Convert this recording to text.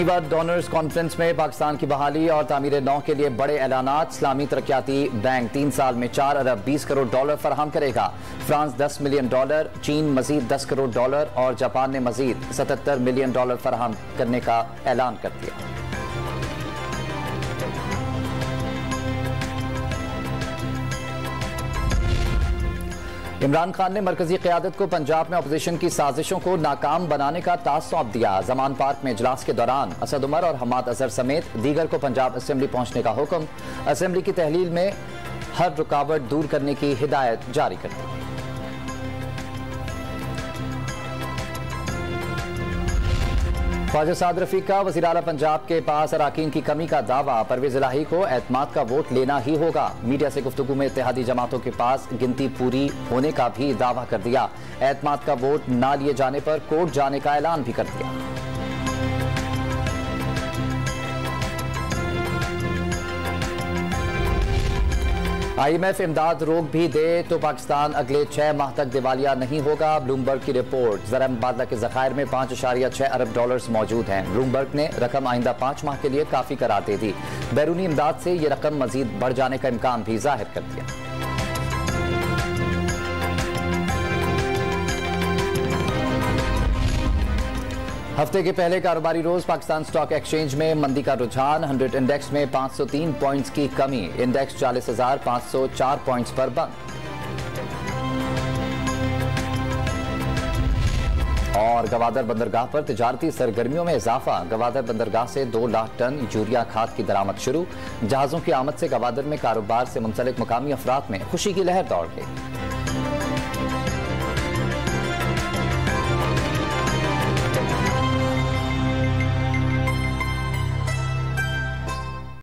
शनिवार donors conference में पाकिस्तान की बहाली और तामीर नौ के लिए बड़े ऐलानात। इस्लामी तरक्याती बैंक 3 साल में 4 अरब 20 करोड़ डॉलर फराहम करेगा। फ्रांस 10 मिलियन डॉलर, चीन मजीद 10 करोड़ डॉलर और जापान ने मजीद 77 मिलियन डॉलर फराहम करने का ऐलान कर दिया। इमरान खान ने मरकजी क़यादत को पंजाब में अपोजिशन की साजिशों को नाकाम बनाने का टास्क सौंप दिया। जमान पार्क में इजलास के दौरान असद उमर और हमाद अजहर समेत दीगर को पंजाब असेंबली पहुंचने का हुक्म। असेंबली की तहलील में हर रुकावट दूर करने की हिदायत जारी कर दी। ख्वाजा साद रफीक का वज़ीर आला पंजाब के पास अराकीन की कमी का दावा। परवेज इलाही को एतमाद का वोट लेना ही होगा। मीडिया से गुफ्तगू में इत्तेहादी जमातों के पास गिनती पूरी होने का भी दावा कर दिया। एतमाद का वोट ना लिए जाने पर कोर्ट जाने का ऐलान भी कर दिया। IMF इमदाद रोक भी दे तो पाकिस्तान अगले 6 माह तक दिवालिया नहीं होगा। ब्लूमबर्ग की रिपोर्ट। ज़रा मुबादला के ज़खायर में 5.6 अरब डॉलर्स मौजूद हैं। ब्लूमबर्ग ने रकम आइंदा 5 माह के लिए काफ़ी करार दे दी। बैरूनी इमदाद से ये रकम मजीद बढ़ जाने का इम्कान भी जाहिर कर दिया। हफ्ते के पहले कारोबारी रोज पाकिस्तान स्टॉक एक्सचेंज में मंदी का रुझान। 100 इंडेक्स में 503 पॉइंट्स की कमी। इंडेक्स 40,504 पॉइंट्स पर बंद। और गवादर बंदरगाह पर तिजारती सरगर्मियों में इजाफा। गवादर बंदरगाह से 2 लाख टन यूरिया खाद की दरामद शुरू। जहाजों की आमद से गवादर में कारोबार से मुंसलिक मुकामी अफराद में खुशी की लहर दौड़ गई।